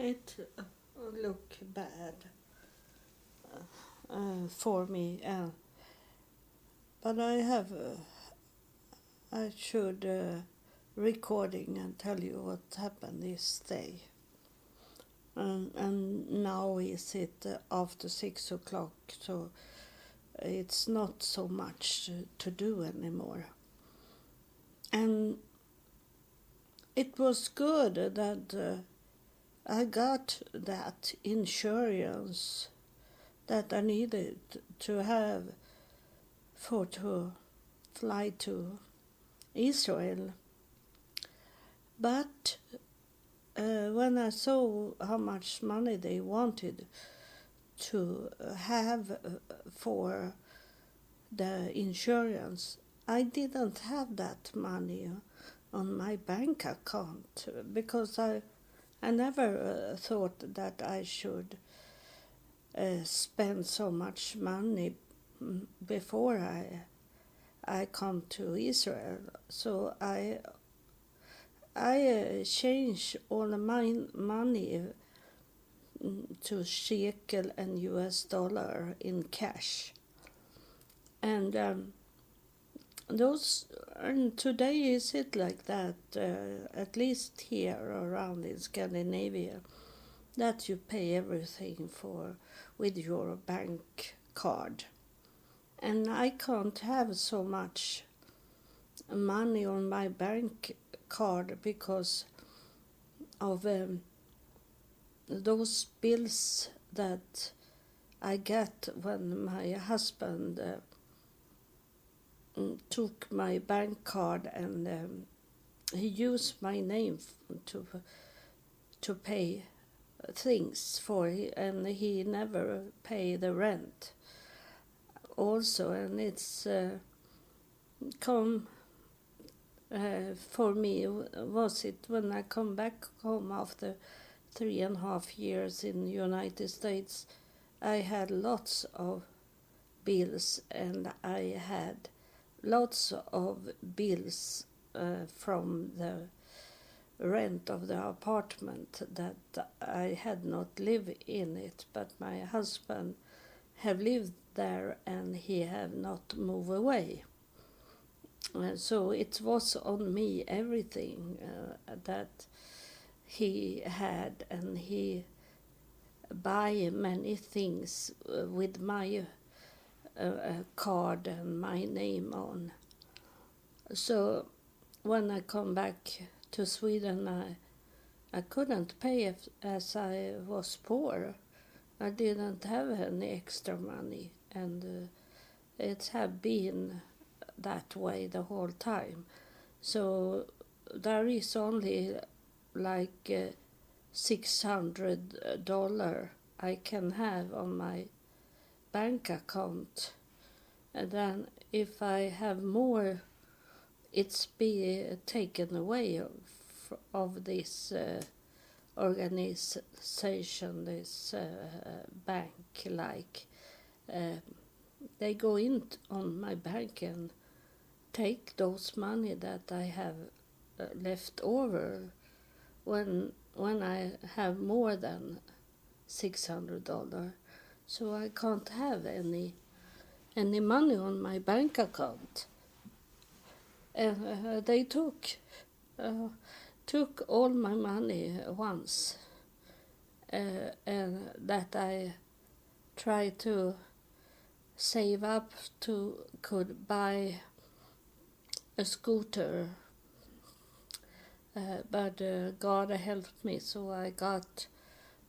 it look bad for me, but I should recording and tell you what happened this day. And now is it after 6 o'clock, so it's not so much to do anymore. And it was good that I got that insurance that I needed to have to fly to Israel. But when I saw how much money they wanted to have for the insurance, I didn't have that money on my bank account because I never thought that I should spend so much money before I come to Israel. So I change all my money to shekel and US dollar in cash. And today is it like that, at least here around in Scandinavia, that you pay everything with your bank card. And I can't have so much money on my bank card because of those bills that I get when my husband took my bank card and he used my name to pay things for, and he never pay the rent also, and it's come for me was it when I come back home after 3.5 years in the United States. I had lots of bills, and I had lots of bills from the rent of the apartment that I had not lived in it, but my husband have lived there and he have not moved away. So it was on me everything that he had, and he buy many things with my card and my name on. So when I come back to Sweden, I couldn't pay as I was poor. I didn't have any extra money, and it had been that way the whole time. So there is only like $600 I can have on my bank account, and then if I have more, it's be taken away of this organization, this bank. Like they go in on my bank and take those money that I have left over when I have more than $600. So I can't have any money on my bank account. And they took all my money once, and that I tried to save up to could buy a scooter, but God helped me, so I got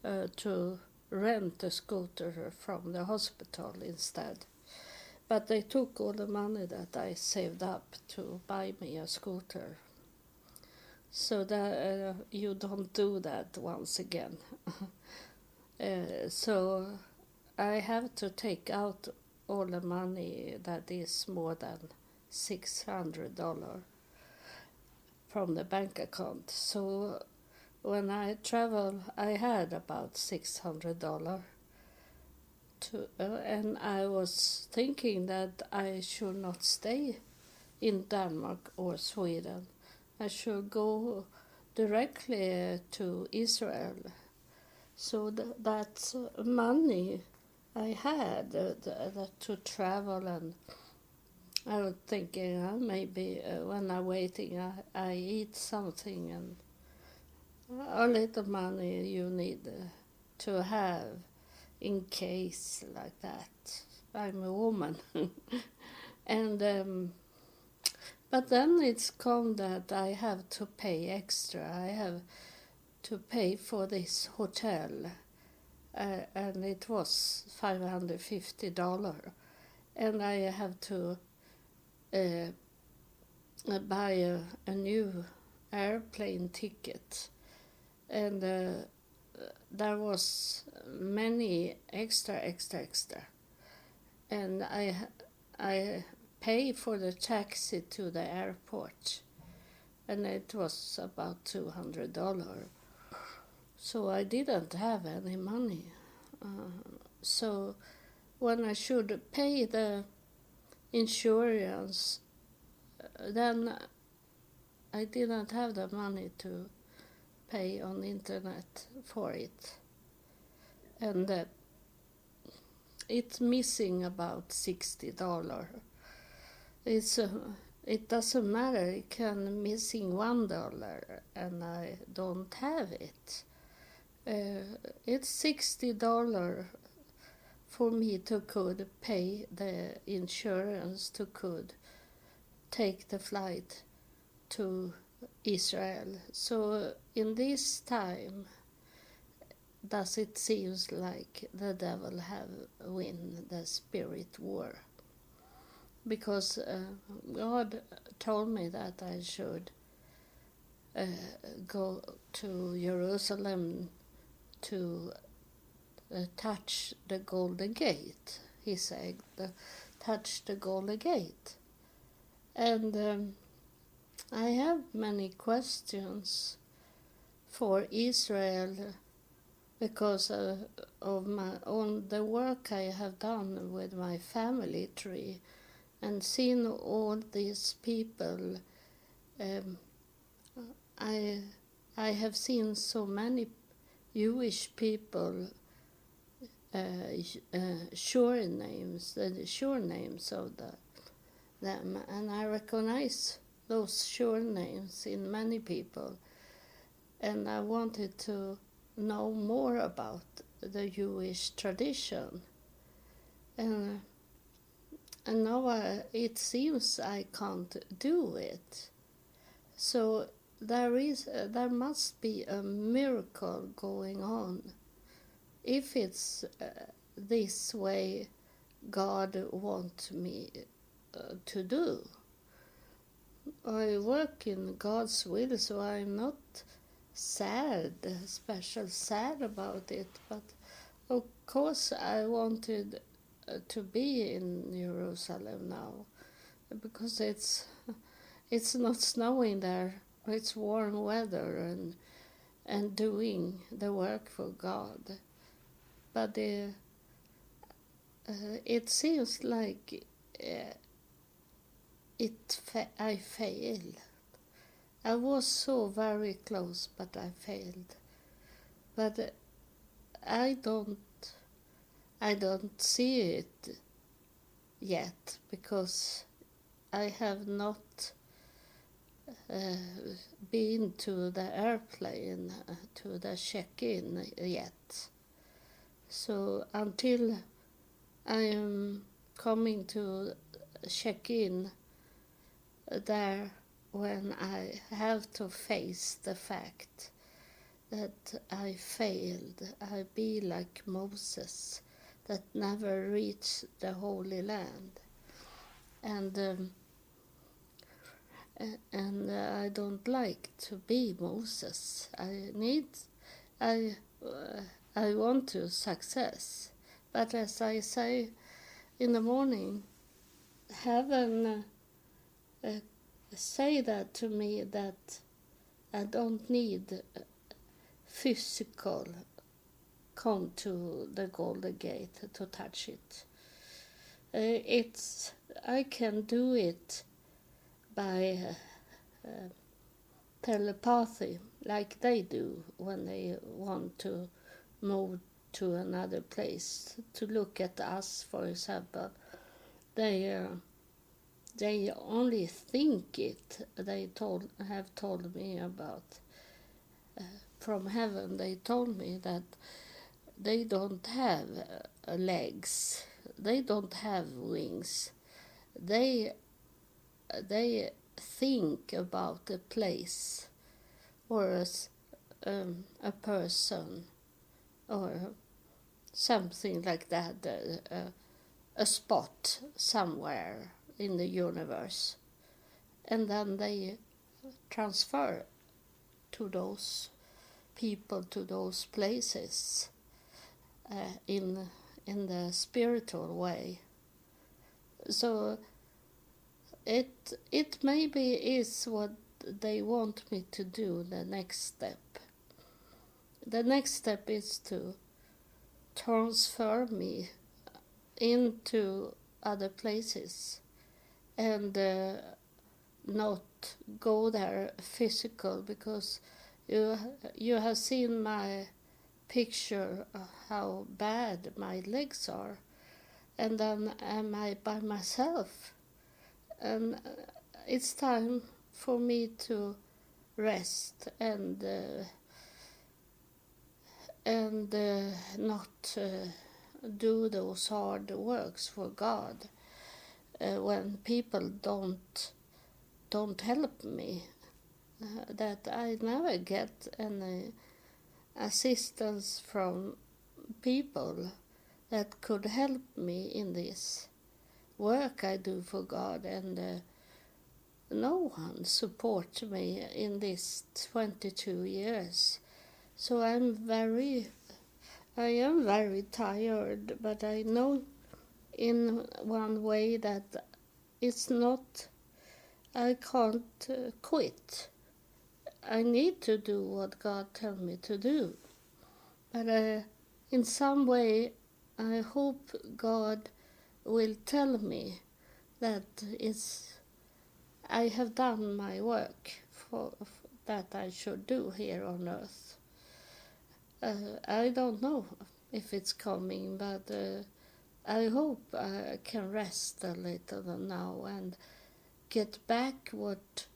to rent a scooter from the hospital instead. But they took all the money that I saved up to buy me a scooter. So that you don't do that once again. So I have to take out all the money that is more than $600 from the bank account. So when I travel, I had about $600 and I was thinking that I should not stay in Denmark or Sweden. I should go directly to Israel So that money I had to travel, and I was thinking maybe when I'm waiting I eat something, and a little money you need to have in case like that. I'm a woman. And but then it's come that I have to pay extra. I have to pay for this hotel, and it was $550, and I have to buy a new airplane ticket, and there was many extra, and I pay for the taxi to the airport, and it was about $200. So I didn't have any money. So when I should pay the insurance, then I didn't have the money to pay on the internet for it. And it's missing about $60. It doesn't matter, it can missing $1 and I don't have it. It's $60 for me to could pay the insurance to could take the flight to Israel. So in this time, does it seems like the devil have win the spirit war? Because God told me that I should go to Jerusalem to touch the Golden Gate. He said, touch the Golden Gate. And I have many questions for Israel because of the work I have done with my family tree and seen all these people. I have seen so many Jewish people sure names of them, and I recognize those sure names in many people, and I wanted to know more about the Jewish tradition, and now it seems I can't do it. So there must be a miracle going on. If it's this way God wants me to do. I work in God's will, so I'm not sad about it, but of course I wanted to be in Jerusalem now, because it's not snowing there, it's warm weather, and doing the work for God. But it seems like I failed. I was so very close, but I failed. But I don't see it yet, because I have not been to the airplane to the check-in yet. So until I am coming to check in there, when I have to face the fact that I failed, I be like Moses that never reached the Holy Land, and I don't like to be Moses. I want to success, but as I say in the morning, heaven say that to me, that I don't need physical come to the Golden Gate to touch it. I can do it by telepathy, like they do when they want to moved to another place to look at us, for example, they only think it. They have told me about from heaven. They told me that they don't have legs, they don't have wings. They think about a place or a person or something like that, a spot somewhere in the universe, and then they transfer to those people, to those places, in the spiritual way. So it maybe is what they want me to do. The next step is to transfer me into other places and not go there physical, because you have seen my picture how bad my legs are, and then am I by myself, and it's time for me to rest and not do those hard works for God when people don't help me, that I never get any assistance from people that could help me in this work I do for God, and no one supports me in these 22 years. So I am very tired, but I know in one way that it's not, I can't quit. I need to do what God tells me to do. But in some way, I hope God will tell me that I have done my work that I should do here on earth. I don't know if it's coming, but I hope I can rest a little now and get back what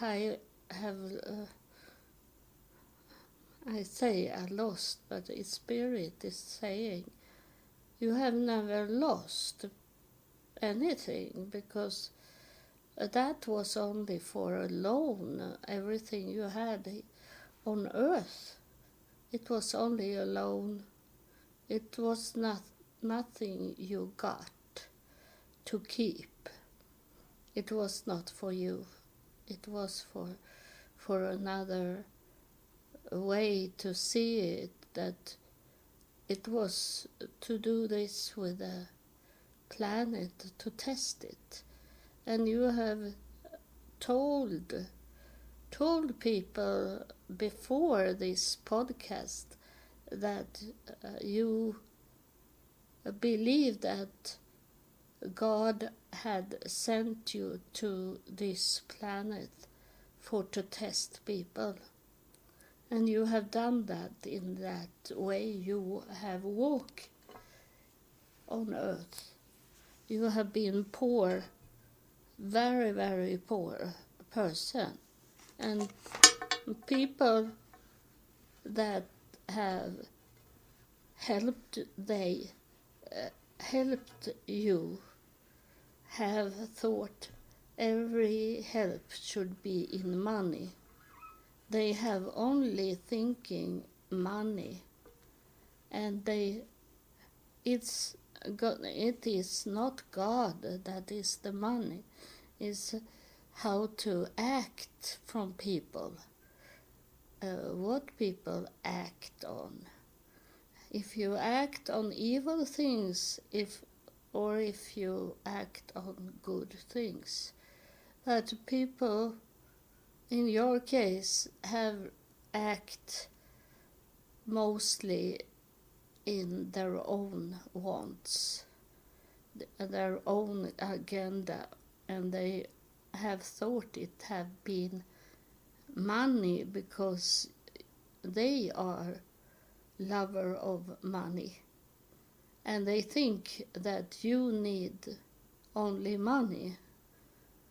I have. I say I lost, but the Spirit is saying you have never lost anything, because that was only for a loan. Everything you had on earth, it was only a loan. It was nothing you got to keep. It was not for you. It was for another way to see it, that it was to do this with a planet, to test it. And you have told people before this podcast that you believe that God had sent you to this planet to test people. And you have done that in that way. You have walked on earth. You have been poor, very, very poor person. And people that have helped you have thought every help should be in money. They have only thinking money, and it is not God that is the money. It's how to act from people, what people act on. If you act on evil things, or if you act on good things. But people, in your case, have act mostly in their own wants, their own agenda, and they have thought it have been money because they are lover of money. And they think that you need only money,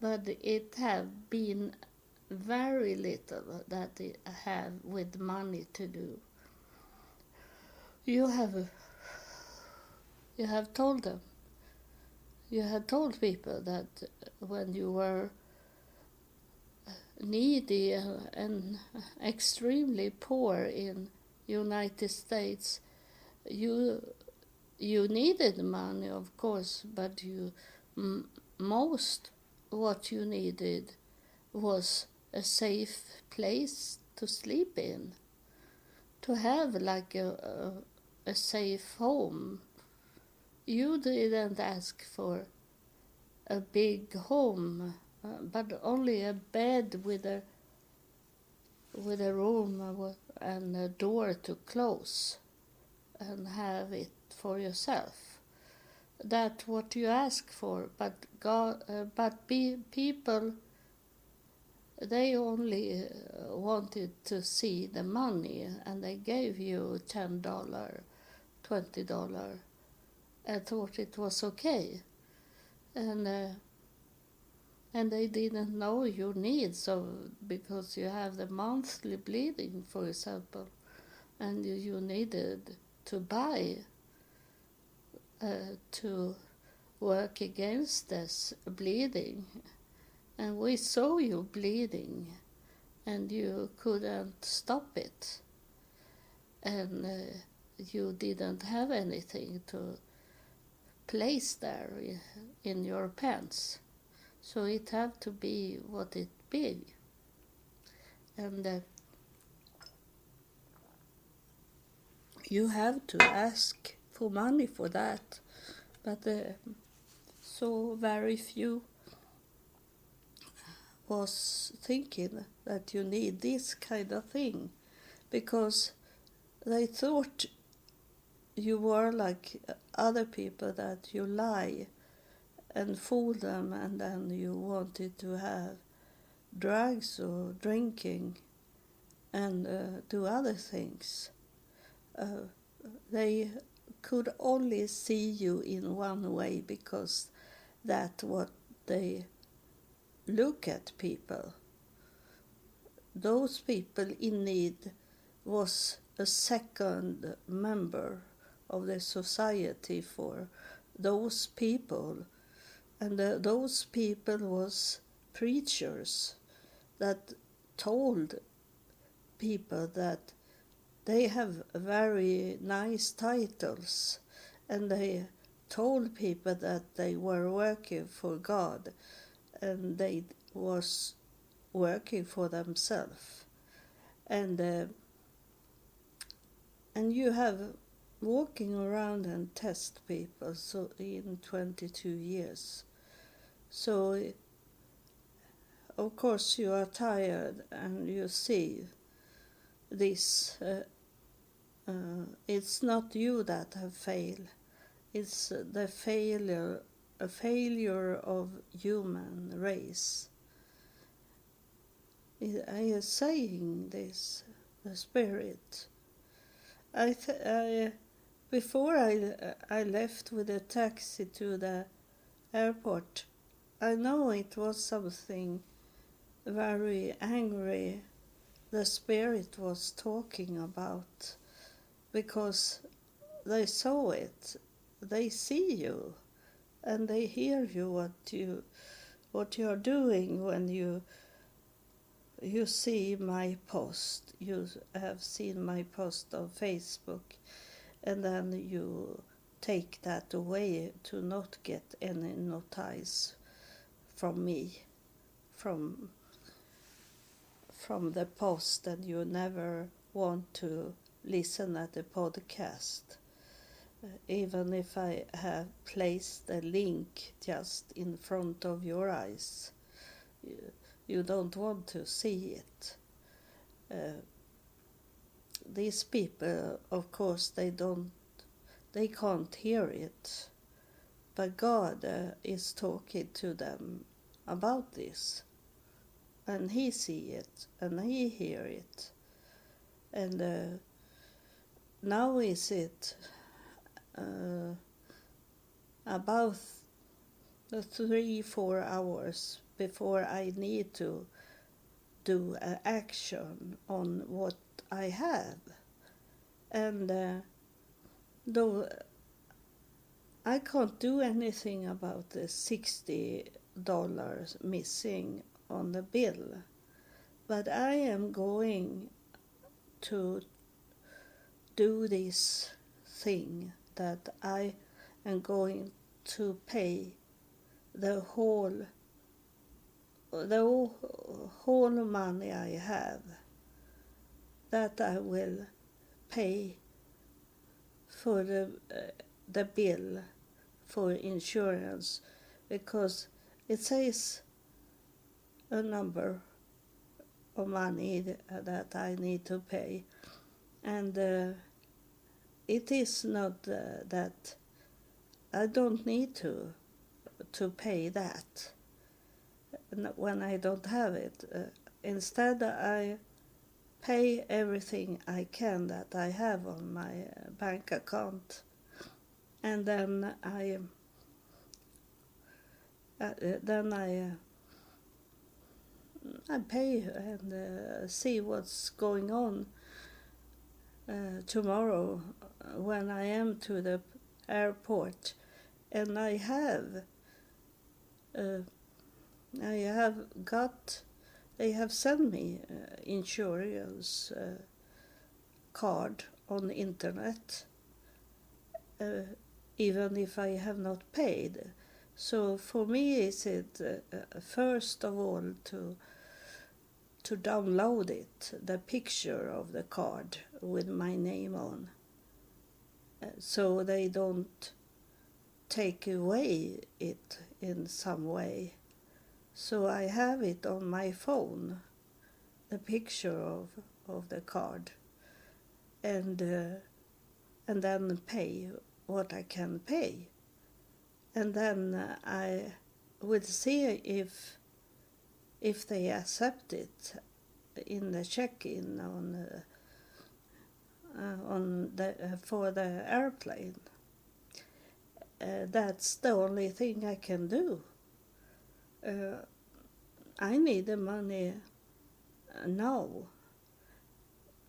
but it have been very little that it have with money to do. You have told them, you have told people that when you were needy and extremely poor in United States, you needed money, of course, but most what you needed was a safe place to sleep in, to have like a safe home. You didn't ask for a big home, but only a bed with a room and a door to close and have it for yourself. That's what you ask for, but people, they only wanted to see the money, and they gave you $10, $20, and thought it was okay, and they didn't know your needs, because you have the monthly bleeding, for example, and you needed to buy to work against this bleeding, and we saw you bleeding, and you couldn't stop it, and you didn't have anything to place there in your pants, so it had to be what it be, and you have to ask for money for that, but so very few was thinking that you need this kind of thing, because they thought you were like other people, that you lie and fool them, and then you wanted to have drugs or drinking and do other things. They could only see you in one way, because that's what they look at people. Those people in need was a second member of the society for those people, and those people was preachers that told people that they have very nice titles, and they told people that they were working for God, and they was working for themselves. And you have walking around and test people so in 22 years. So of course you are tired, and you see this. It's not you that have failed. It's the a failure of human race. I am saying this, the spirit. Before I left with a taxi to the airport, I know it was something very angry the spirit was talking about, because they saw it, they see you, and they hear you what you're doing when you see my post. You have seen my post on Facebook, and then you take that away to not get any notice from me, from the post, and you never want to listen at the podcast, even if I have placed a link just in front of your eyes. You don't want to see it. These people, of course, they can't hear it, but God is talking to them about this, and He see it and He hear it, and now is it about 3-4 hours before I need to do an action on what I have. And though I can't do anything about the $60 missing on the bill, but I am going to do this thing that I am going to pay the whole money I have, that I will pay for the bill for insurance, because it says a number of money that I need to pay, and it is not that I don't need to pay that when I don't have it. Instead, I pay everything I can that I have on my bank account, and then I pay and see what's going on tomorrow when I am to the airport, and they have sent me insurance card on the internet, even if I have not paid. So for me, is it first of all to download it, the picture of the card with my name on, so they don't take away it in some way. So I have it on my phone, the picture of the card, and then pay what I can pay. And then I will see if they accept it in the check-in for the airplane. That's the only thing I can do. I need the money now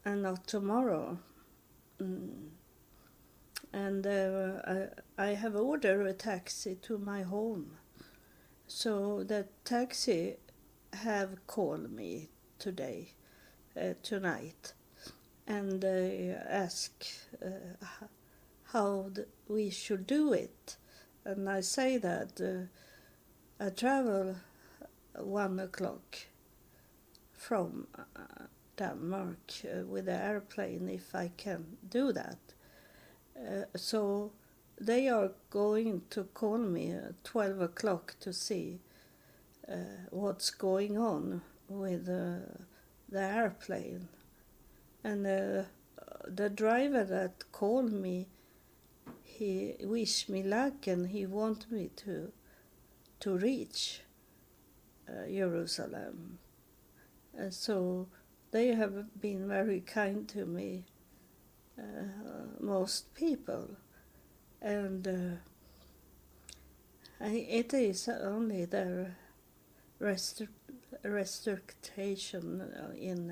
and not tomorrow. And I have ordered a taxi to my home. So the taxi have called me tonight, and ask how we should do it. And I say that I travel 1 o'clock from Denmark with the airplane, if I can do that. So they are going to call me at 12 o'clock to see what's going on with the airplane. And the driver that called me, he wished me luck, and he wanted me to reach Jerusalem. So they have been very kind to me, most people, and it is only the restriction in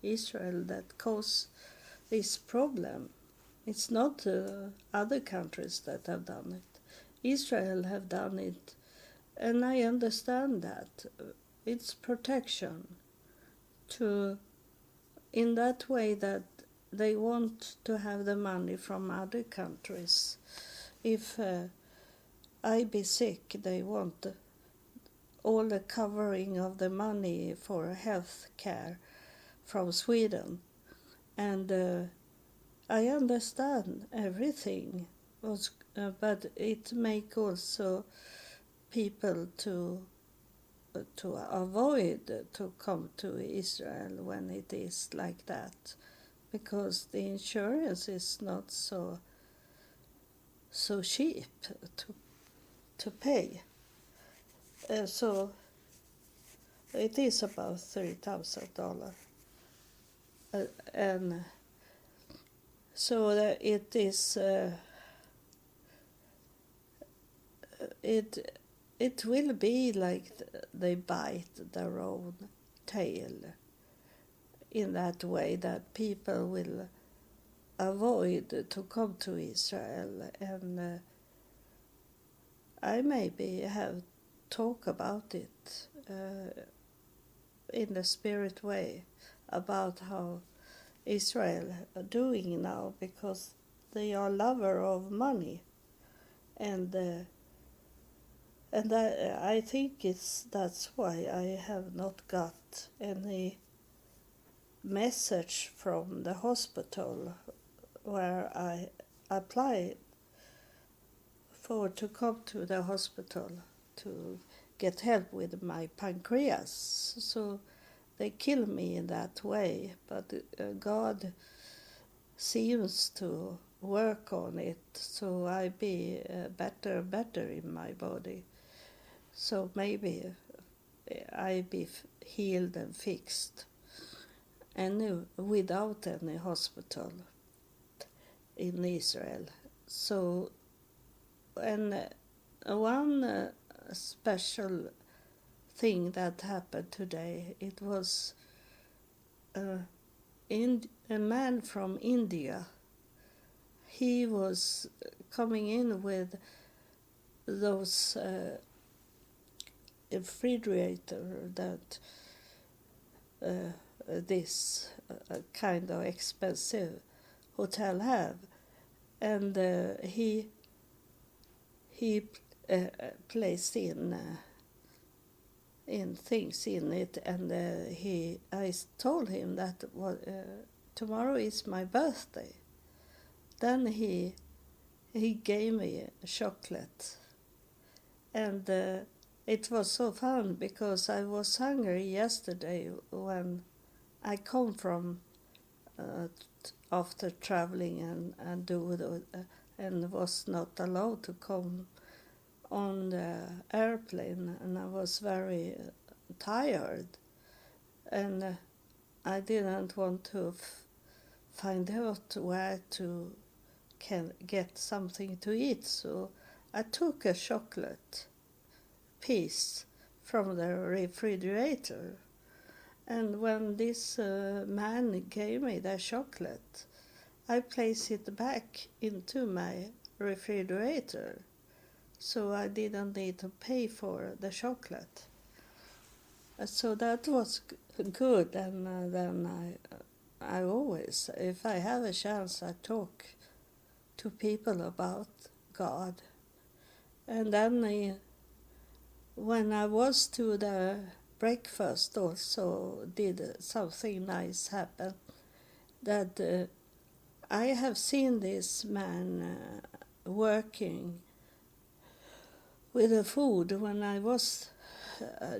Israel that cause this problem. It's not other countries that have done it. Israel have done it, and I understand that. It's protection in that way that they want to have the money from other countries. If I be sick, they want all the covering of the money for health care from Sweden. And I understand everything, but it make also people to avoid to come to Israel when it is like that, because the insurance is not so cheap to pay. So it is about $3,000, and So that it is it will be like they bite their own tail in that way, that people will avoid to come to Israel. And I maybe have talk about it in the spirit way, about how Israel are doing now, because they are lover of money, and I think that's why I have not got any message from the hospital where I applied for to come to the hospital to get help with my pancreas. So they kill me in that way, but God seems to work on it, so I be better in my body. So maybe I be healed and fixed, and without any hospital in Israel. So, and one special thing that happened today, it was a man from India. He was coming in with those refrigerator that this kind of expensive hotel have, and he placed in things in it, and I told him that tomorrow is my birthday. Then he gave me a chocolate, and it was so fun because I was hungry yesterday when I come from after traveling and and was not allowed to come on the airplane, and I was very tired, and I didn't want to find out where to can get something to eat, so I took a chocolate piece from the refrigerator, and when this man gave me the chocolate, I placed it back into my refrigerator, so I didn't need to pay for the chocolate. So that was good, and then I always, if I have a chance, I talk to people about God. And then when I was to the breakfast, also did something nice happen, that I have seen this man working with the food when I was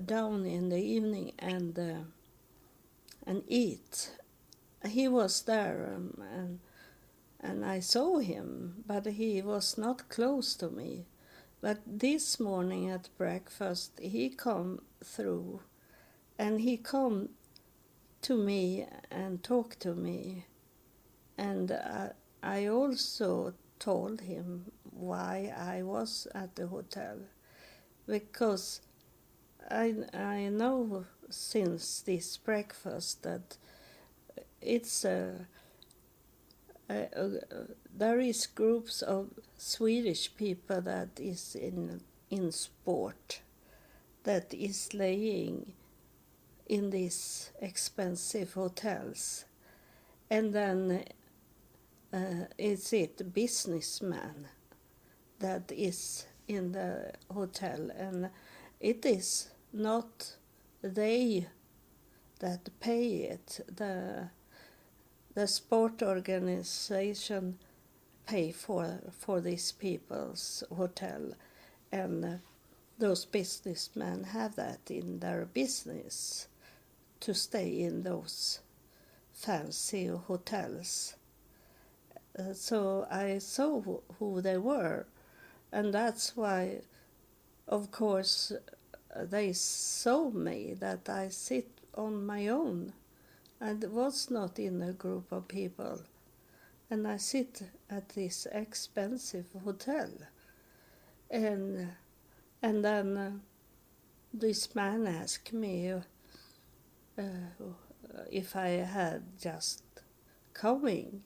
down in the evening and eat. He was there, and I saw him, but he was not close to me. But this morning at breakfast, he come through, and he come to me and talked to me, and I also told him why I was at the hotel, because I know since this breakfast that it's there is groups of Swedish people that is in sport, that is laying in these expensive hotels, and then is it businessman that is in the hotel, and it is not they that pay it. The sport organization pay for these people's hotel, and those businessmen have that in their business to stay in those fancy hotels. So I saw who they were, and that's why, of course, they saw me that I sit on my own and was not in a group of people. and I sit at this expensive hotel, and then this man asked me if I had just coming,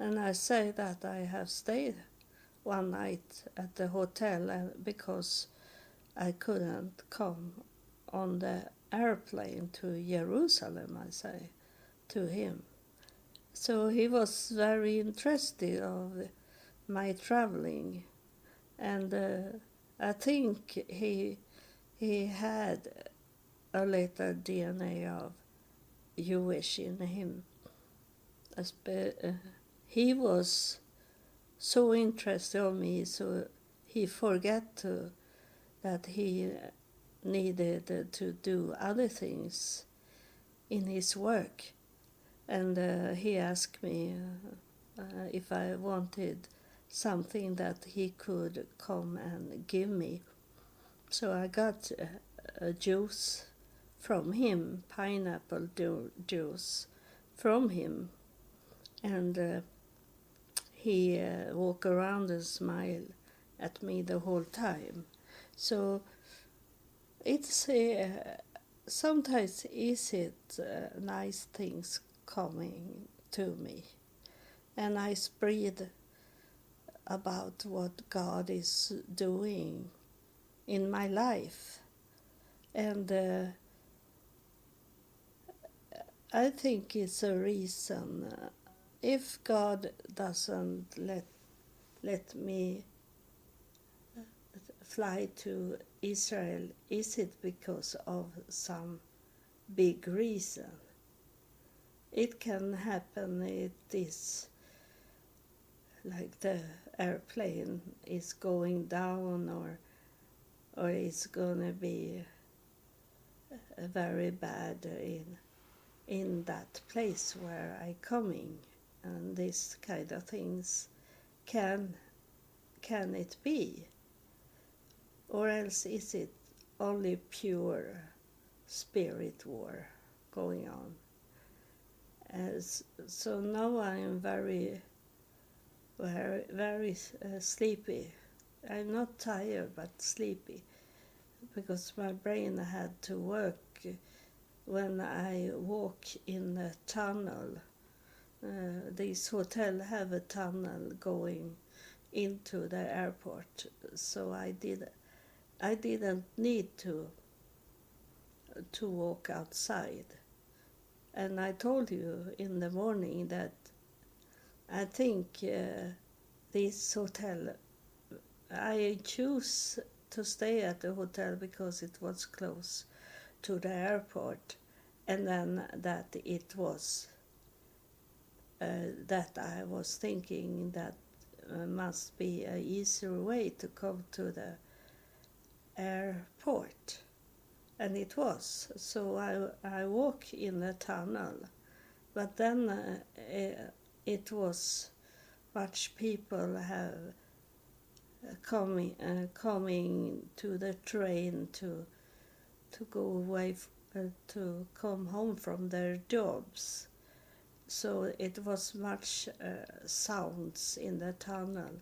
and I say that I have stayed one night at the hotel because I couldn't come on the airplane to Jerusalem, I say to him. So he was very interested of my traveling, and I think he had a little DNA of Jewish in him. He was so interested in me, so he forgot that he needed to do other things in his work. And he asked me if I wanted something that he could come and give me. So I got a juice from him, pineapple juice from him. And he walked around and smiled at me the whole time. So it's sometimes is it nice things coming to me, and I spread about what God is doing in my life. And I think it's a reason. If God doesn't let me fly to Israel, is it because of some big reason? It can happen. It is like the airplane is going down, or it's gonna be very bad in that place where I coming, and this kind of things can it be, or else is it only pure spirit war going on? So now I am very sleepy. I'm not tired but sleepy, because my brain had to work when I walk in a tunnel. This hotel have a tunnel going into the airport, so I didn't need to walk outside. And I told you in the morning that I think this hotel, I choose to stay at the hotel because it was close to the airport, and then that it was that I was thinking that must be an easier way to come to the airport, and it was. So I walk in the tunnel, but then it was much people have coming to the train to go away, to come home from their jobs. So it was much sounds in the tunnel,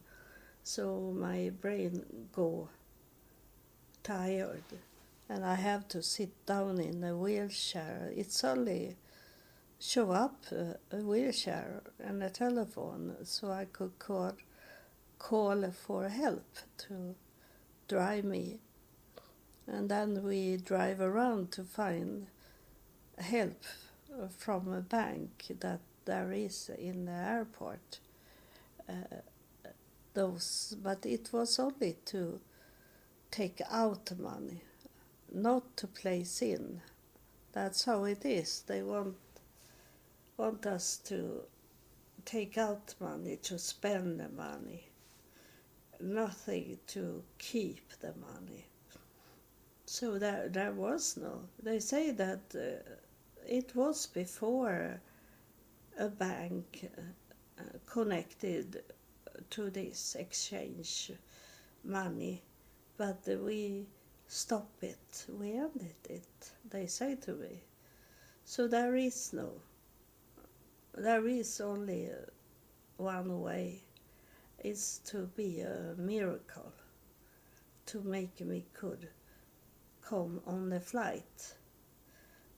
so my brain go tired, and I have to sit down in a wheelchair. It's only show up a wheelchair and a telephone, so I could call for help to drive me, and then we drive around to find help from a bank that there is in the airport. But it was only to take out money, not to place in. That's how it is. They want us to take out money, to spend the money, nothing to keep the money. So there was no. They say that it was before a bank connected to this exchange money, but we stopped it, we ended it, they say to me. So there is only one way is to be a miracle, to make me could come on the flight.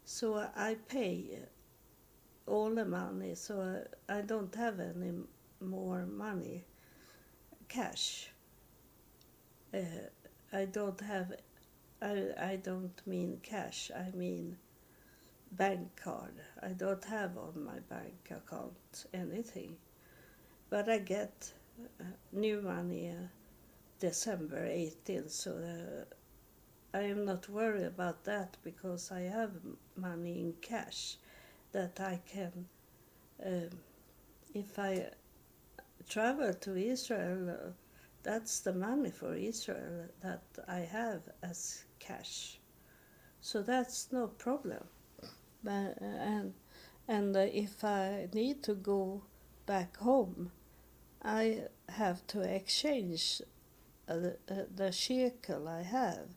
So I pay all the money, so I don't have any more money, cash. I don't have, I don't mean cash, I mean bank card. I don't have on my bank account anything. But I get new money December 18th, so I am not worried about that because I have money in cash that I can, if I travel to Israel, that's the money for Israel that I have as cash. So that's no problem. But, and if I need to go back home, I have to exchange the shekel I have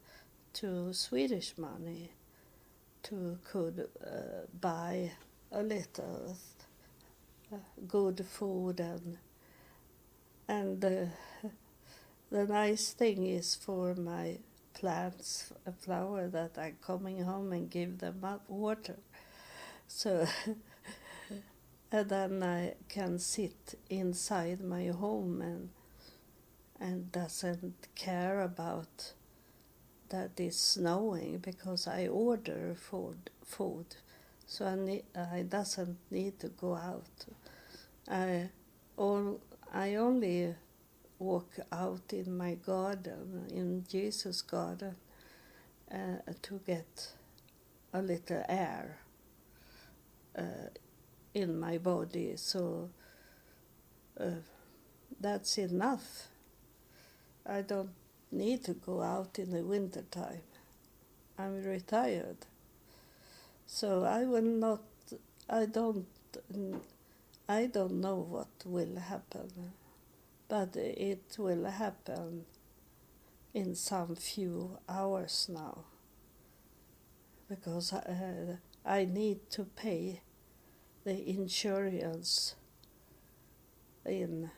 to Swedish money to could buy a little good food and the nice thing is for my plants, a flower that I'm coming home and give them up water. So and then I can sit inside my home and doesn't care about that it's snowing because I order food. So I doesn't need to go out. I only walk out in my garden, in Jesus' garden, to get a little air in my body. So that's enough. I don't need to go out in the winter time. I'm retired. So I don't know what will happen, but it will happen in some few hours now, because I need to pay the insurance in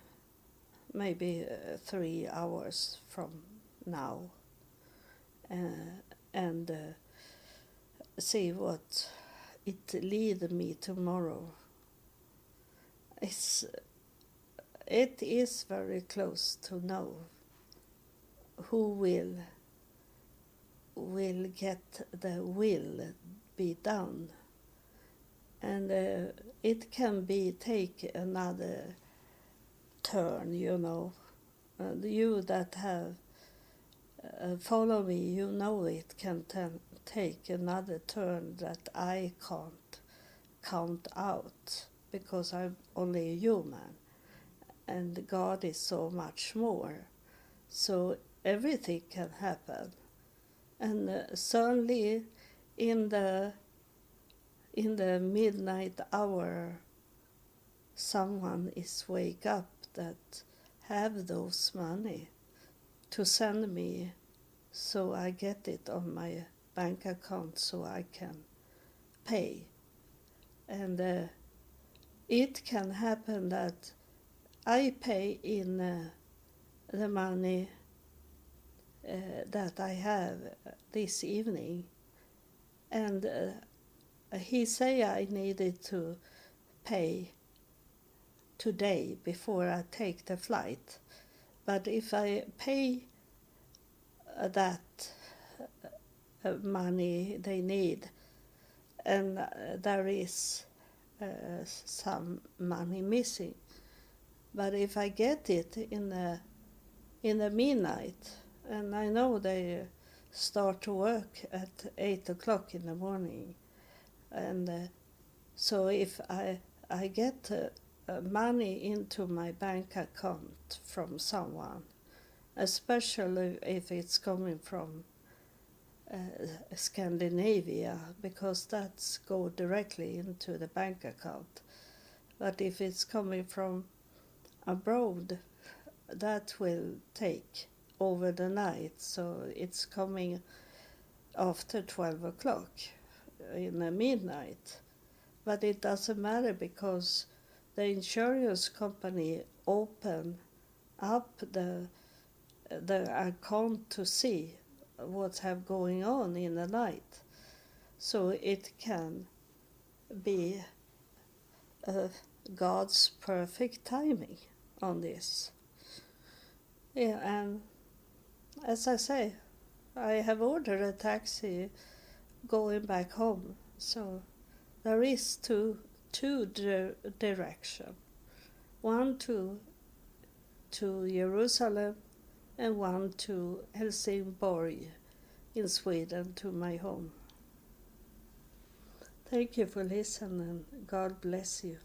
maybe 3 hours from now, and see what it lead me tomorrow. It is very close to know who will get the will be done, and it can be take another turn, you know. You that have follow me, you know it can take another turn that I can't count out, because I'm only a human and God is so much more. So everything can happen, and certainly in the midnight hour someone is wake up that have those money to send me, so I get it on my bank account so I can pay. And it can happen that I pay in the money that I have this evening, and he say I needed to pay today before I take the flight. But if I pay that money they need, and there is some money missing, but if I get it in the midnight, and I know they start to work at 8 o'clock in the morning, and so if I get money into my bank account from someone, especially if it's coming from Scandinavia, because that's go directly into the bank account. But if it's coming from abroad, that will take over the night, so it's coming after 12 o'clock in the midnight. But it doesn't matter, because the insurance company open up the account to see what's have going on in the night, so it can be God's perfect timing on this. Yeah, and as I say, I have ordered a taxi going back home, so there is two direction, one to Jerusalem and one to Helsingborg in Sweden, to my home. Thank you for listening. God bless you.